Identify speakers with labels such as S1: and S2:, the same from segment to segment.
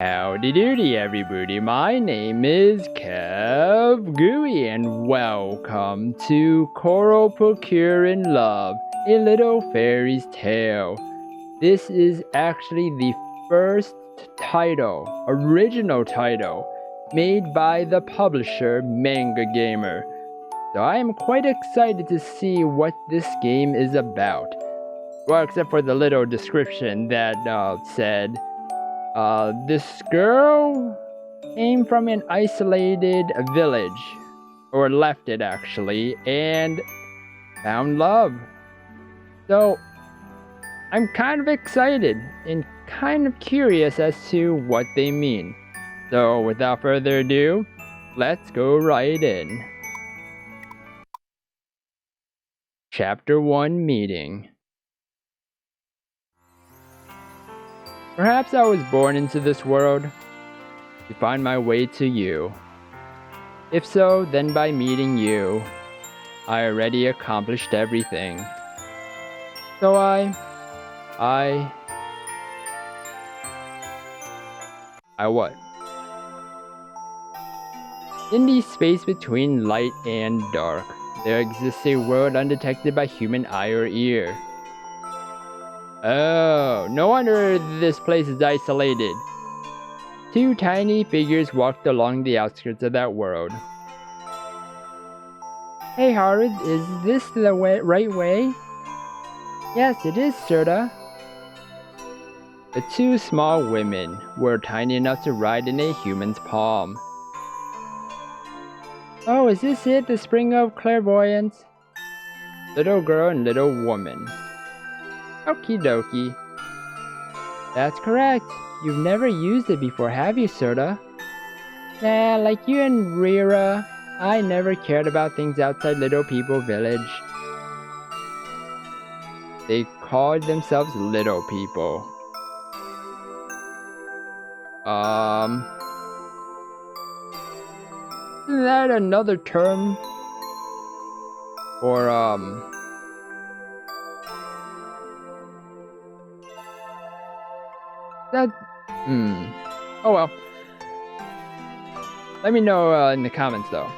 S1: Howdy doody everybody, my name is KevGuuey and welcome to Koropokkur As, a little fairy's tale. This is actually the first original title, made by the publisher Manga Gamer. So I am quite excited to see what this game is about. Well, except for the little description that said, this girl came from an isolated village, or left it actually, and found love. So, I'm kind of excited and kind of curious as to what they mean. So, without further ado, let's go right in. Chapter 1 Meeting. Perhaps I was born into this world to find my way to you. If so, then by meeting you, I already accomplished everything. So I what? In the space between light and dark, there exists a world undetected by human eye or ear. Oh, no wonder this place is isolated. Two tiny figures walked along the outskirts of that world. Hey Haru, is this the right way? Yes, it is, Serta. The two small women were tiny enough to ride in a human's palm. Oh, is this it, the spring of clairvoyance? Little girl and little woman. Okie dokie. That's correct. You've never used it before, have you, Serta? Nah, like you and Rira, I never cared about things outside Little People Village. They called themselves Little People. Isn't that another term for, oh well. Let me know in the comments though.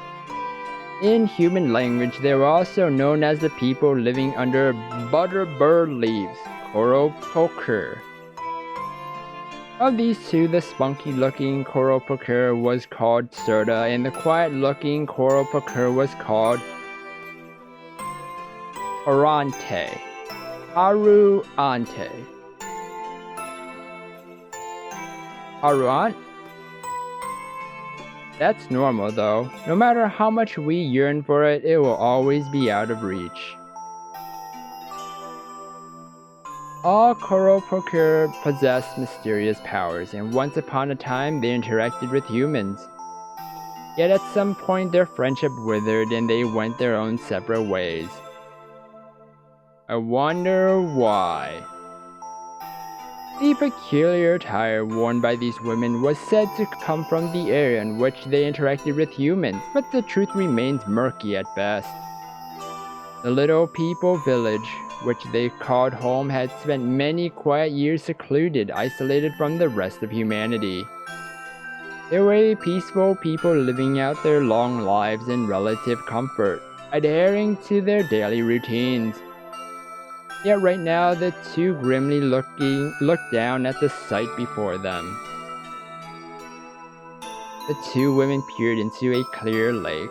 S1: In human language, they were also known as the people living under butterbird leaves, Koropokkur. Of these two, the spunky-looking Koropokkur was called Serta, and the quiet-looking Koropokkur was called Haruante. Haruant? That's normal though. No matter how much we yearn for it, it will always be out of reach. All Koropokkur possessed mysterious powers, and once upon a time they interacted with humans. Yet at some point their friendship withered and they went their own separate ways. I wonder why. The peculiar attire worn by these women was said to come from the area in which they interacted with humans, but the truth remains murky at best. The Little People Village, which they called home, had spent many quiet years secluded, isolated from the rest of humanity. They were a peaceful people living out their long lives in relative comfort, adhering to their daily routines. Yet right now, the two grimly looked down at the sight before them. The two women peered into a clear lake.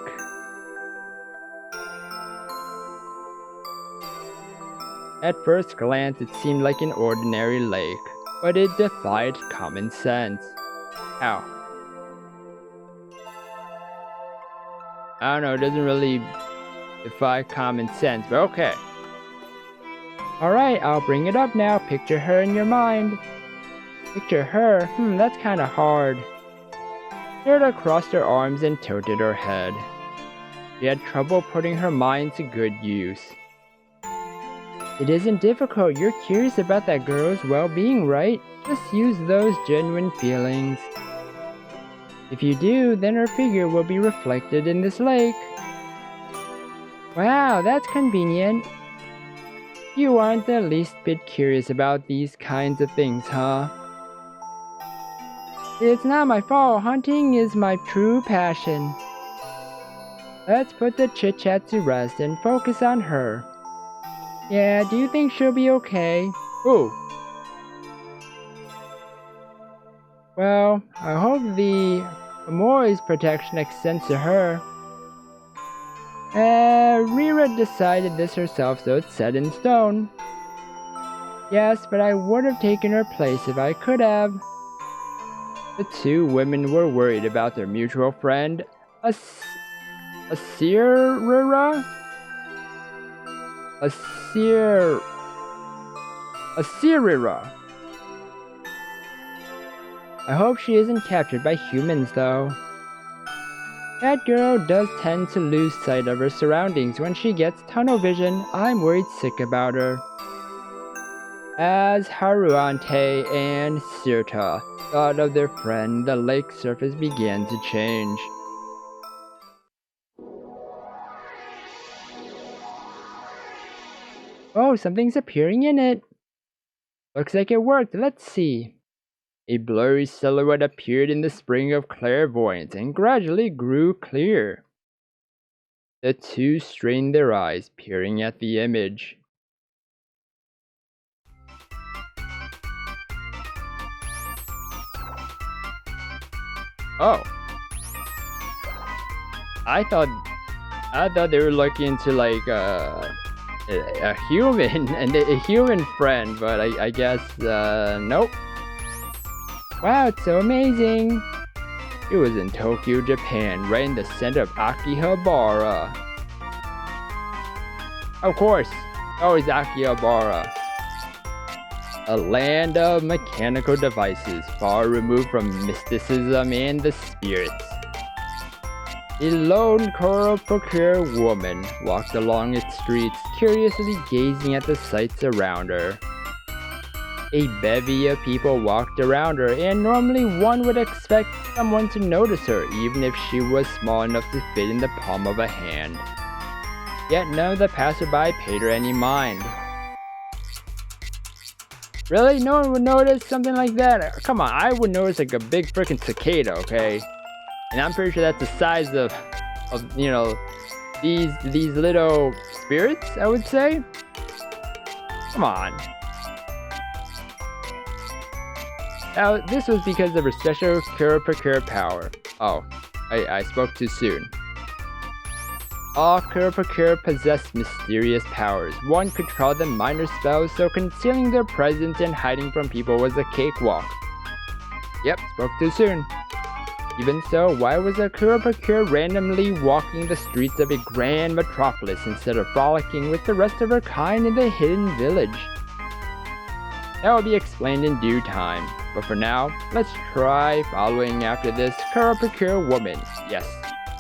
S1: At first glance, it seemed like an ordinary lake, but it defied common sense. Ow. I don't know, it doesn't really defy common sense, but okay. Alright, I'll bring it up now. Picture her in your mind. Picture her? That's kinda hard. Serta crossed her arms and tilted her head. She had trouble putting her mind to good use. It isn't difficult. You're curious about that girl's well-being, right? Just use those genuine feelings. If you do, then her figure will be reflected in this lake. Wow, that's convenient. You aren't the least bit curious about these kinds of things, huh? It's not my fault. Hunting is my true passion. Let's put the chit-chat to rest and focus on her. Yeah, do you think she'll be okay? Ooh. Well, I hope the Kamui's protection extends to her. Rira decided this herself, so it's set in stone. Yes, but I would have taken her place if I could have. The two women were worried about their mutual friend, Asirrera? Asirrera. I hope she isn't captured by humans, though. That girl does tend to lose sight of her surroundings when she gets tunnel vision. I'm worried sick about her. As Haruante and Sirta thought of their friend, the lake surface began to change. Oh, something's appearing in it. Looks like it worked. Let's see. A blurry silhouette appeared in the spring of clairvoyance and gradually grew clear. The two strained their eyes, peering at the image. Oh. I thought they were looking into like a human and a human friend, but I guess nope. Wow, it's so amazing. It was in Tokyo, Japan, right in the center of Akihabara. Of course, always Akihabara. A land of mechanical devices, far removed from mysticism and the spirits. A lone Koropokkur woman walked along its streets, curiously gazing at the sights around her. A bevy of people walked around her, and normally one would expect someone to notice her, even if she was small enough to fit in the palm of a hand. Yet none of the passerby paid her any mind. Really? No one would notice something like that? Come on, I would notice like a big freaking cicada, okay? And I'm pretty sure that's the size of you know, these little spirits, I would say. Come on. Now, this was because of her special Koropokkur power. Oh, I spoke too soon. All Koropokkur possessed mysterious powers. One could call them minor spells, so concealing their presence and hiding from people was a cakewalk. Yep, spoke too soon. Even so, why was a Koropokkur randomly walking the streets of a grand metropolis instead of frolicking with the rest of her kind in the hidden village? That will be explained in due time, but for now, let's try following after this Koropokkur woman. Yes,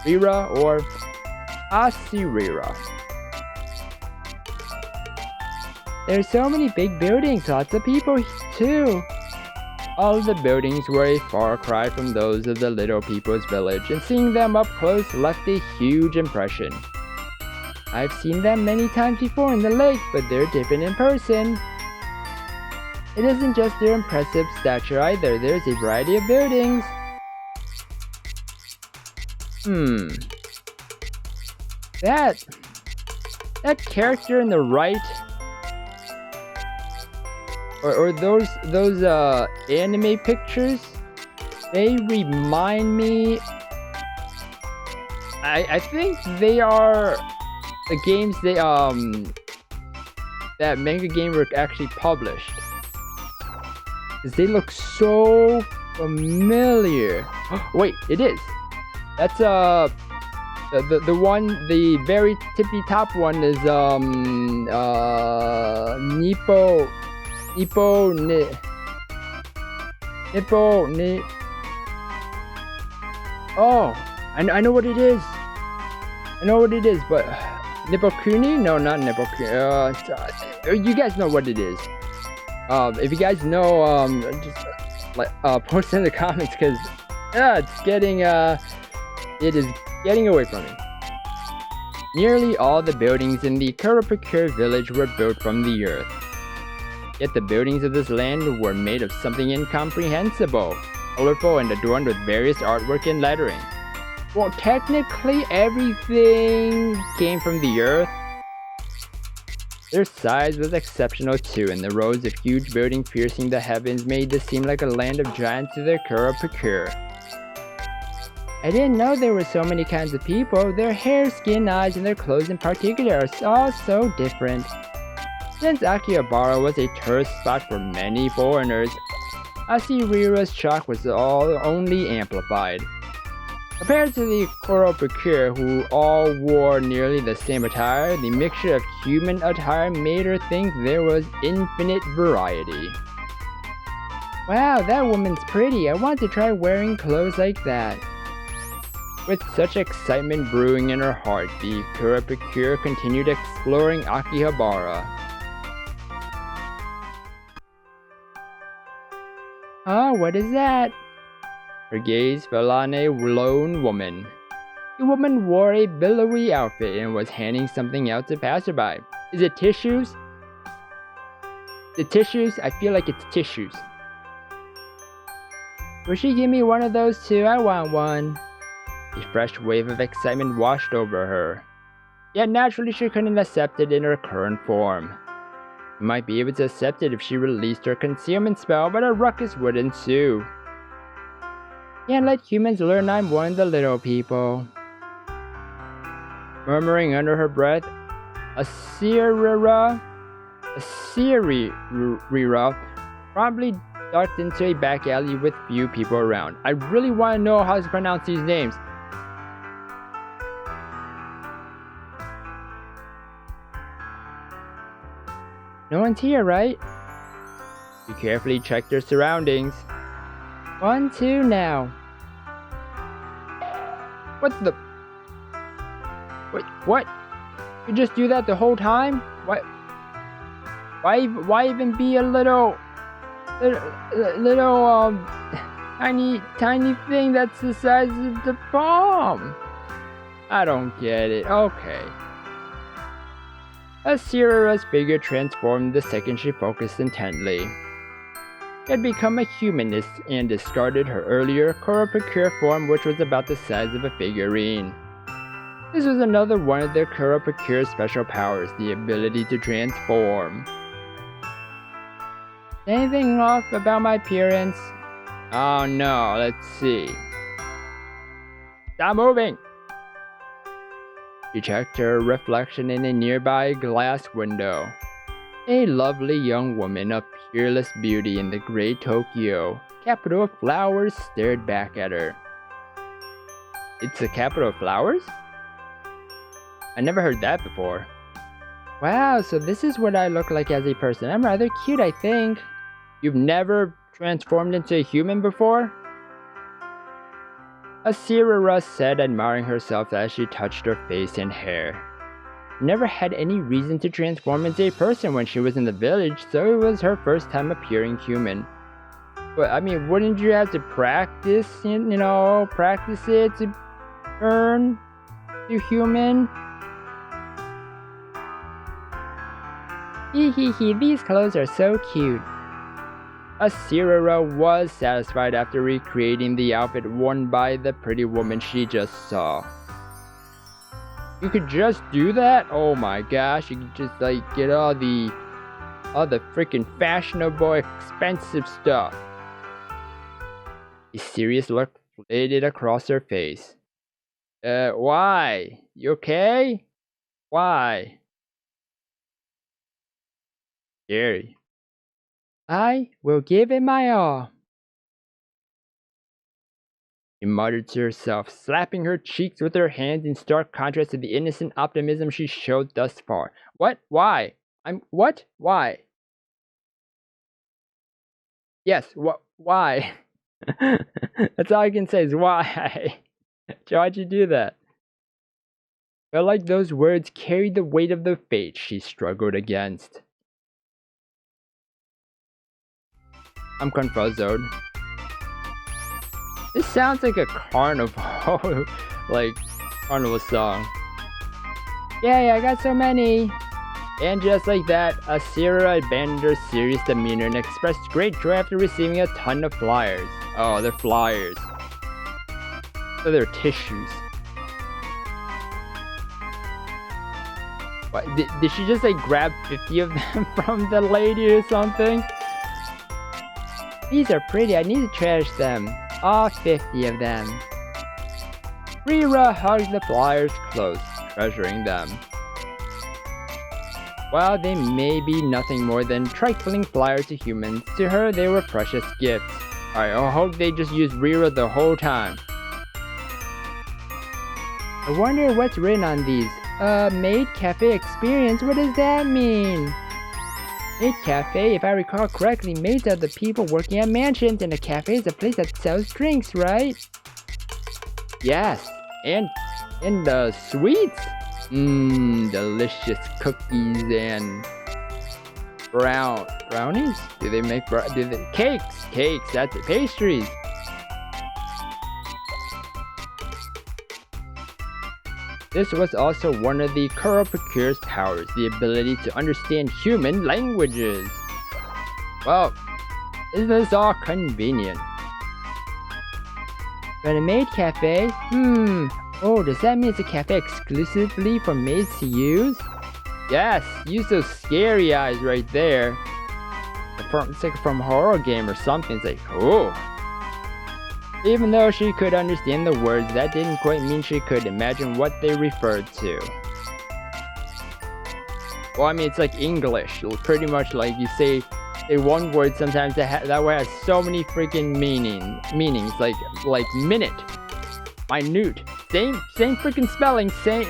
S1: Rira or Asirrera. There's so many big buildings, lots of people too. All of the buildings were a far cry from those of the little people's village, and seeing them up close left a huge impression. I've seen them many times before in the lake, but they're different in person. It isn't just their impressive stature either, there's a variety of buildings. That character in the right, or those anime pictures, they remind me. I think they are the games that manga game were actually published. 'Cause they look so familiar. Wait, it is. That's the one, the very tippy top one is Nippo. Oh, I know what it is. I know what it is, but Nippokuni? No, not Nippokuni. You guys know what it is. If you guys know, just post in the comments, because it is getting away from me. Nearly all the buildings in the Koropokkur village were built from the earth. Yet the buildings of this land were made of something incomprehensible. colorful and adorned with various artwork and lettering. Well, technically everything came from the earth. Their size was exceptional too, and the rows of huge buildings piercing the heavens made this seem like a land of giants to their Koropokkur. I didn't know there were so many kinds of people. Their hair, skin, eyes, and their clothes in particular are all so different. Since Akihabara was a tourist spot for many foreigners, Asirrera's shock was only amplified. Compared to the Koropokkur, who all wore nearly the same attire, the mixture of human attire made her think there was infinite variety. Wow, that woman's pretty. I want to try wearing clothes like that. With such excitement brewing in her heart, the Koropokkur continued exploring Akihabara. Oh, what is that? Her gaze fell on a lone woman. The woman wore a billowy outfit and was handing something out to passerby. Is it tissues? The tissues? I feel like it's tissues. Will she give me one of those too? I want one. A fresh wave of excitement washed over her. Yet naturally she couldn't accept it in her current form. She might be able to accept it if she released her concealment spell, but a ruckus would ensue. Can't let humans learn I'm one of the little people. Murmuring under her breath, Asirrera probably ducked into a back alley with few people around. I really want to know how to pronounce these names. No one's here, right? She carefully checked her surroundings. 1, 2 now. What the? Wait, what? You just do that the whole time? What? Why even be a little tiny thing that's the size of the palm? I don't get it. Okay. Asirrera's figure transformed the second she focused intently. She had become a humanist and discarded her earlier Koropokkur form, which was about the size of a figurine. This was another one of the Koropokkur's special powers, the ability to transform. Anything off about my appearance? Oh no, let's see. Stop moving! She checked her reflection in a nearby glass window. A lovely young woman of peerless beauty in the great Tokyo, capital of flowers, stared back at her. It's the capital of flowers? I never heard that before. Wow, so this is what I look like as a person. I'm rather cute, I think. You've never transformed into a human before? Asirrera said, admiring herself as she touched her face and hair. Never had any reason to transform into a person when she was in the village, so it was her first time appearing human. But I mean, wouldn't you have to practice, practice it to turn to human? Hee, these clothes are so cute. Asirrera was satisfied after recreating the outfit worn by the pretty woman she just saw. You could just do that? Oh my gosh, you could just get all the freaking fashionable expensive stuff. A serious look flitted across her face. Why? You okay? Why? Scary. I will give it my all. She muttered to herself, slapping her cheeks with her hands in stark contrast to the innocent optimism she showed thus far. What? Why? What? Why? Yes, why? That's all I can say is why. Why'd you do that? Felt like those words carried the weight of the fate she struggled against. I'm confuzzled. This sounds like a carnival, carnival song. Yay, I got so many! And just like that, Asirrera abandoned her serious demeanor and expressed great joy after receiving a ton of flyers. Oh, they're flyers. So they're tissues. What, did she just like grab 50 of them from the lady or something? These are pretty, I need to trash them. All 50 of them. Rira hugged the flyers close, treasuring them. While they may be nothing more than trifling flyers to humans, to her they were precious gifts. Alright, I hope they just use Rira the whole time. I wonder what's written on these. MAID Cafe Experience, what does that mean? MAID Cafe, if I recall correctly, maids are the people working at mansions, and a cafe is a place that sells drinks, right? Yes, and sweets. Delicious cookies and brownies. Do they make cakes? Cakes. That's it. Pastries. This was also one of the Koropokkur's powers, the ability to understand human languages. Well, isn't this all convenient? But a maid cafe? Oh, does that mean it's a cafe exclusively for maids to use? Yes, use those scary eyes right there. It's like from a horror game or something. It's like, oh. Even though she could understand the words, that didn't quite mean she could imagine what they referred to. Well, I mean, it's like English. Pretty much like you say one word sometimes that word has so many freaking meanings. Like minute, minute. Same freaking spelling, same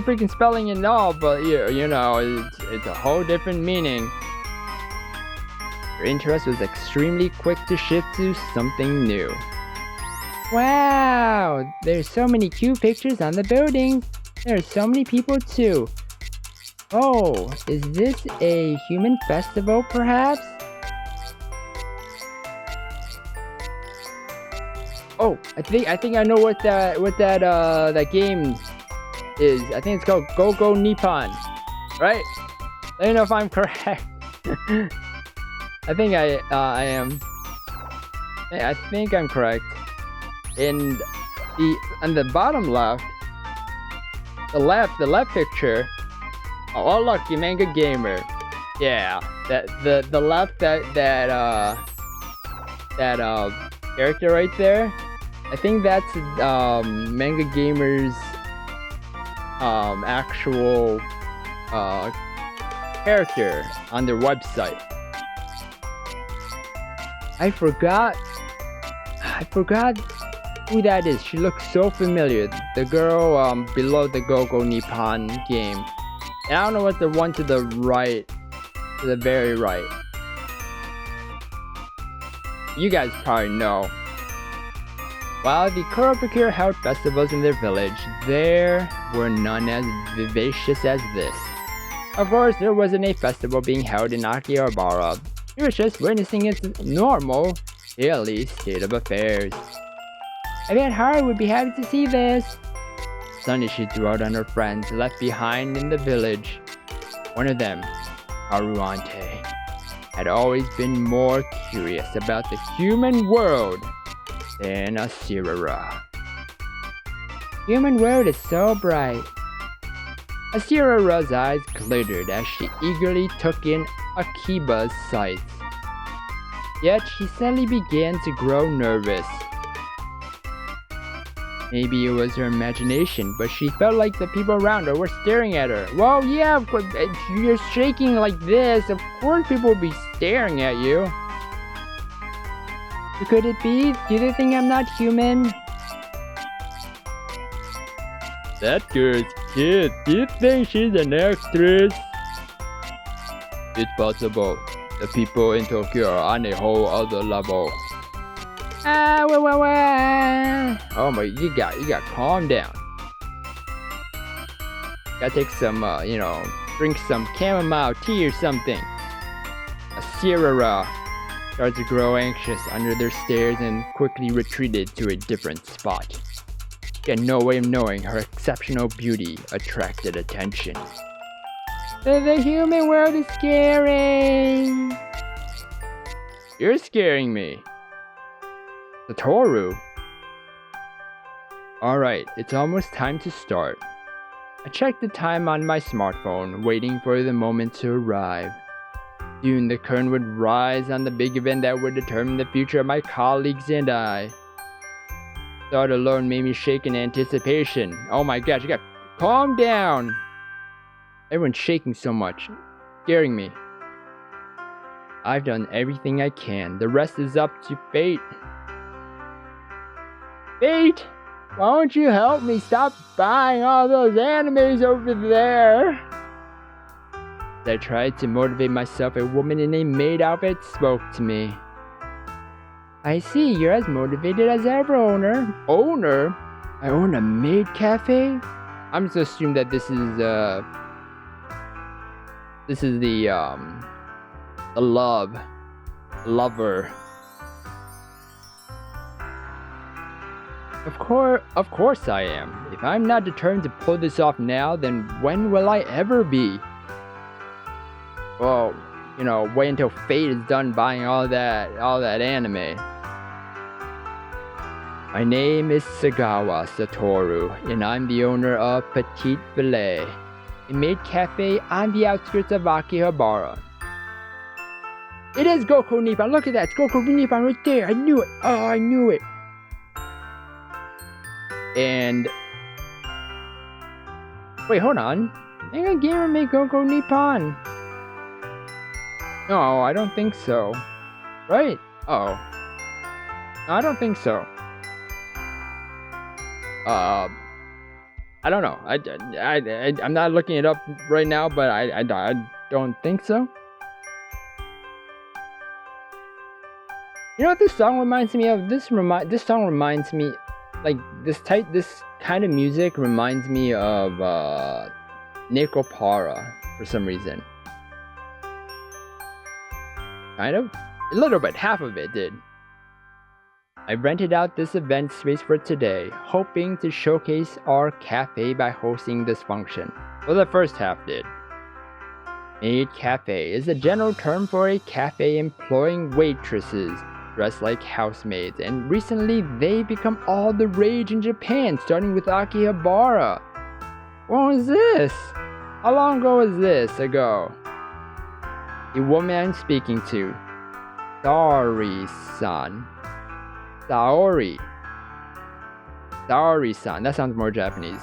S1: freaking spelling and all, but you know, it's a whole different meaning. Her interest was extremely quick to shift to something new. Wow, there's so many cute pictures on the building. There's so many people too. Oh, is this a human festival perhaps? Oh, I think I know what that game is. I think it's called Go Nippon, right? Let me know if I'm correct. I think I am. I think I'm correct. In on the bottom left, the left picture. Oh look, you manga gamer. Yeah, the left that character right there. I think that's manga gamer's actual character on their website. I forgot who that is. She looks so familiar. The girl below the Go Nippon game. And I don't know what the one to the right, to the very right. You guys probably know. While the Koropokkur held festivals in their village, there were none as vivacious as this. Of course, there wasn't a festival being held in Asirrera. He was just witnessing its normal, daily state of affairs. I bet Haru would be happy to see this. Suddenly she threw out on her friends left behind in the village. One of them, Haruante, had always been more curious about the human world than Asirrera. Human world is so bright. Asirrera's eyes glittered as she eagerly took in Akiba's sights. Yet she suddenly began to grow nervous. Maybe it was her imagination, but she felt like the people around her were staring at her. Well, yeah, if you're shaking like this, of course people will be staring at you. Could it be? Do they think I'm not human? That girl's cute. Do you think she's an actress? It's possible. The people in Tokyo are on a whole other level. Oh my, you got calm down. Gotta take some, drink some chamomile tea or something. Asirrera started to grow anxious under their stares and quickly retreated to a different spot. She had no way of knowing her exceptional beauty attracted attention. The human world is scary. You're scaring me. Satoru. Alright, it's almost time to start. I checked the time on my smartphone, waiting for the moment to arrive. Soon the curtain would rise on the big event that would determine the future of my colleagues and I. Thought alone made me shake in anticipation. Oh my gosh, you gotta calm down! Everyone's shaking so much, scaring me. I've done everything I can. The rest is up to fate. Fate! Why don't you help me stop buying all those animes over there? As I tried to motivate myself, a woman in a maid outfit spoke to me. I see, you're as motivated as ever, owner. Owner? I own a maid cafe? I'm just assuming that this is the lover. Of course I am. If I'm not determined to pull this off now, then when will I ever be? Well, wait until fate is done buying all that anime. My name is Sagawa Satoru, and I'm the owner of Petite Filet, a maid cafe on the outskirts of Akihabara. It is Goku Nippon. Look at that. It's Goku Nippon right there. I knew it. Oh, I knew it. And wait, hold on. Ain't a gamer made Goku Nippon? No, I don't think so. Right? Oh. No, I don't think so. I don't know. I'm not looking it up right now, but I don't think so. You know what this song reminds me of? This song reminds me, like this kind of music reminds me of Nekopara for some reason. Kind of? A little bit, half of it did. I rented out this event space for today, hoping to showcase our cafe by hosting this function. Well, the first half did. Maid cafe is a general term for a cafe employing waitresses dressed like housemaids, and recently they've become all the rage in Japan, starting with Akihabara. When was this? How long ago was this ago? The woman I'm speaking to, Saori-san. Saori-san. That sounds more Japanese.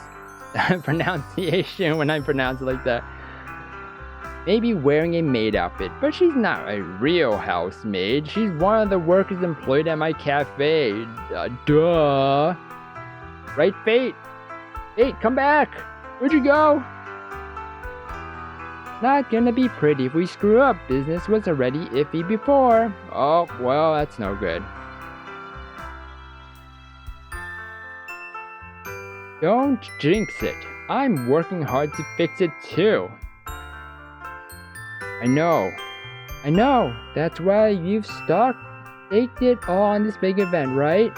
S1: Pronunciation when I pronounce it like that. Maybe wearing a maid outfit, but she's not a real housemaid. She's one of the workers employed at my cafe. Duh. Right, Fate? Fate, come back. Where'd you go? Not gonna be pretty if we screw up. Business was already iffy before. Oh, well, that's no good. Don't jinx it. I'm working hard to fix it too. I know. That's why you've staked it all on this big event, right?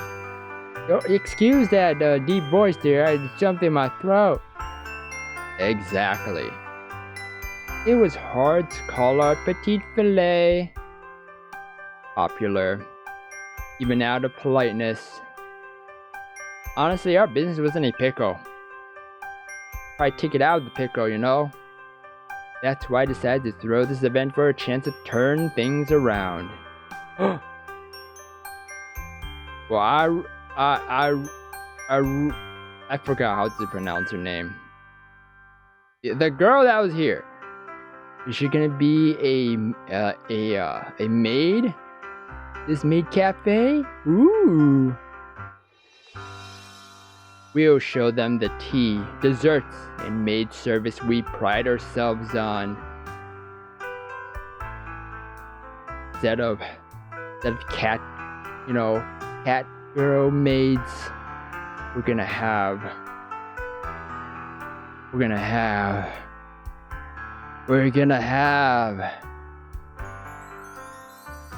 S1: Excuse that deep voice there. I just jumped in my throat. Exactly. It was hard to call our Petite Filet popular, even out of politeness. Honestly, our business was in a pickle. Probably take it out of the pickle, That's why I decided to throw this event for a chance to turn things around. Well, I forgot how to pronounce her name. The girl that was here. Is she gonna be a maid? This maid cafe? Ooh. We'll show them the tea, desserts, and maid service we pride ourselves on. Instead of cat girl maids, we're gonna have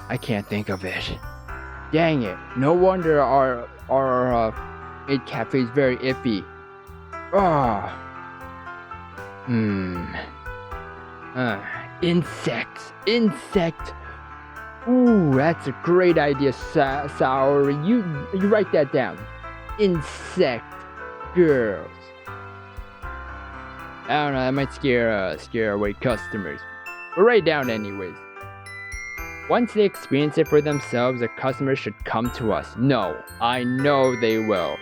S1: I can't think of it. Dang it. No wonder our maid cafe is very iffy. Insect. Ooh, that's a great idea, Sour. You write that down. Insect girls. I don't know, that might scare away customers. But write it down anyways. Once they experience it for themselves, the customers should come to us. No, I know they will.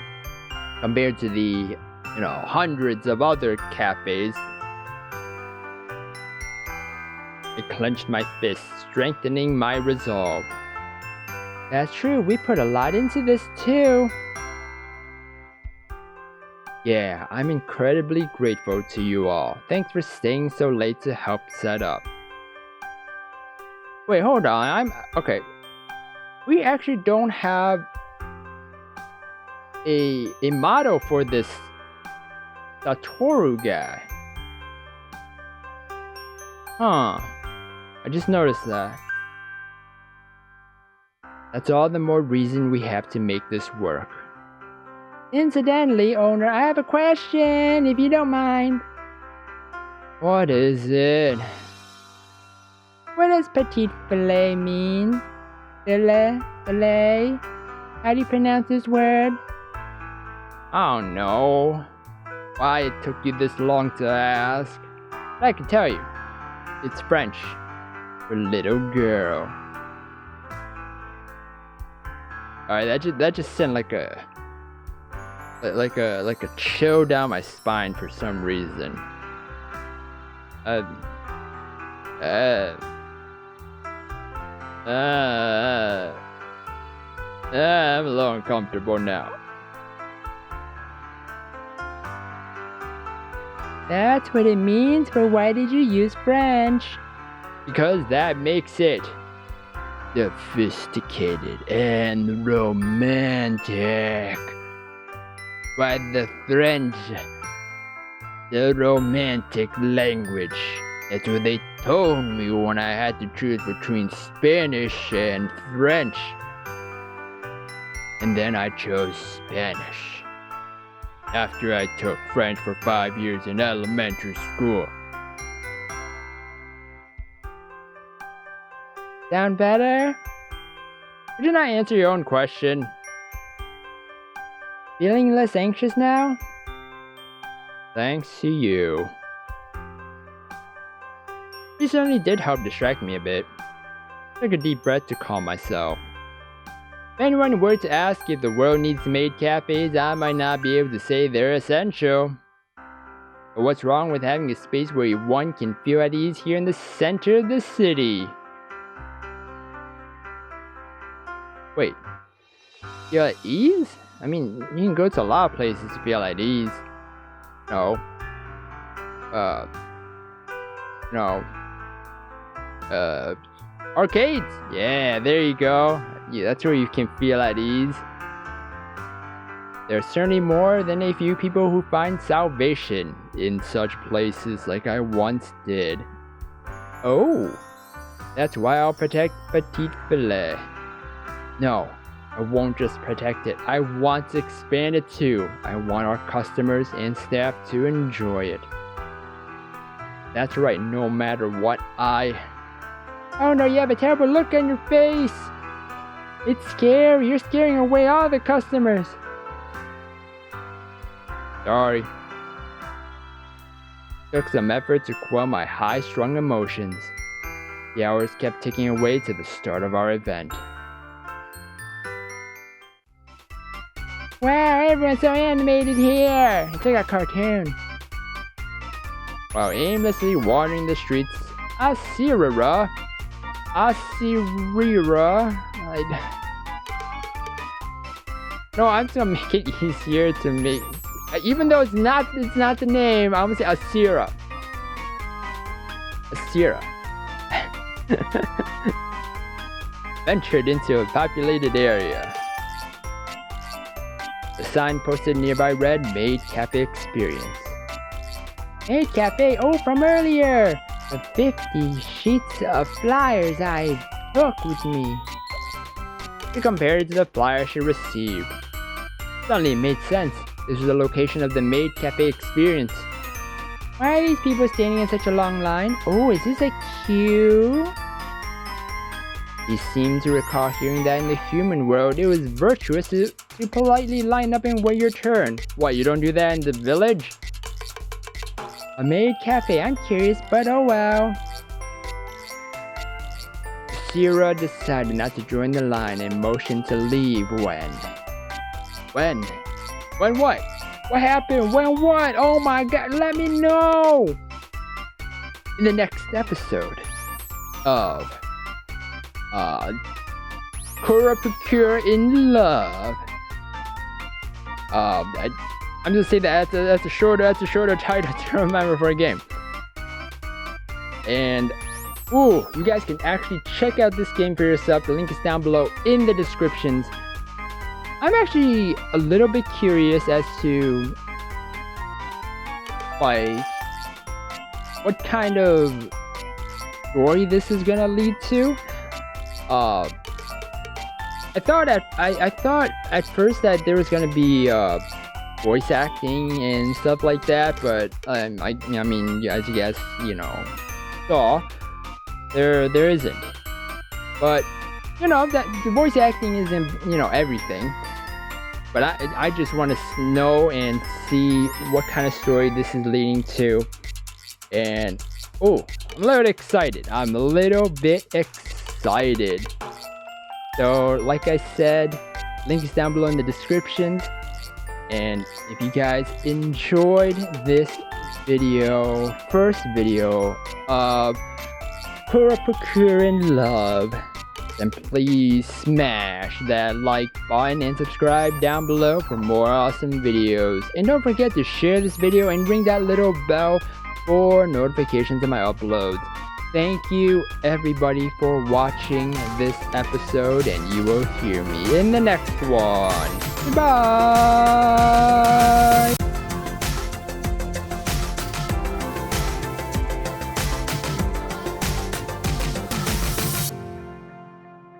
S1: Compared to the, hundreds of other cafes. I clenched my fist, strengthening my resolve. That's true, we put a lot into this too. Yeah, I'm incredibly grateful to you all. Thanks for staying so late to help set up. Wait, hold on, okay. We actually don't have a motto for this Satoru guy. Huh. I just noticed that. That's all the more reason we have to make this work. Incidentally, owner, I have a question, if you don't mind. What is it? What does petite filet mean? Filet? How do you pronounce this word? I don't know. Why it took you this long to ask? But I can tell you. It's French for little girl. Alright, that just sent like a chill down my spine for some reason. I'm a little uncomfortable now. That's what it means, but why did you use French? Because that makes it sophisticated and romantic. By the French, the romantic language. That's what they told me when I had to choose between Spanish and French. And then I chose Spanish. After I took French for 5 years in elementary school. Sound better? Did you not answer your own question? Feeling less anxious now? Thanks to you. You certainly did help distract me a bit. Took a deep breath to calm myself. If anyone were to ask if the world needs MAID cafes, I might not be able to say they're essential. But what's wrong with having a space where one can feel at ease here in the center of the city? Wait, feel at ease? I mean, you can go to a lot of places to feel at ease. Arcades! Yeah, there you go. Yeah, that's where you can feel at ease. There's certainly more than a few people who find salvation in such places like I once did. Oh, that's why I'll protect Petite Filet. No, I won't just protect it. I want to expand it too. I want our customers and staff to enjoy it. That's right, no matter what Oh no, you have a terrible look on your face! It's scary, you're scaring away all the customers! Sorry. Took some effort to quell my high-strung emotions. The hours kept ticking away to the start of our event. Wow, everyone's so animated here! It's like a cartoon. While aimlessly wandering the streets, Asirrera. No, I'm just gonna make it easier to make. Even though it's not the name, I'm gonna say Asirrera. Ventured into a populated area. The sign posted nearby read MAID Cafe Experience. MAID Cafe, oh, from earlier! The 50 sheets of flyers I took with me. She compared it to the flyer she received. Suddenly it made sense. This was the location of the MAID Cafe Experience. Why are these people standing in such a long line? Oh, is this a queue? He seemed to recall hearing that in the human world it was virtuous to politely line up and wait your turn. What, you don't do that in the village? A maid cafe, I'm curious, but oh well. Asirrera decided not to join the line and motioned to leave when? When what? What happened? When what? Oh my god, let me know! In the next episode of Koropokkur in Love. I'm just saying that that's a shorter title to remember for a game. And you guys can actually check out this game for yourself. The link is down below in the descriptions. I'm actually a little bit curious as to like what kind of story this is gonna lead to. I thought at first that there was gonna be voice acting and stuff like that, but I mean, as you guys saw, there isn't. But that the voice acting isn't everything. But I just want to know and see what kind of story this is leading to, and I'm a little excited. I'm a little bit excited. So, like I said, link is down below in the descriptions. And if you guys enjoyed this video, first video of Koropokkur in Love, then please smash that like button and subscribe down below for more awesome videos. And don't forget to share this video and ring that little bell for notifications of my uploads. Thank you everybody for watching this episode, and you will hear me in the next one. Bye!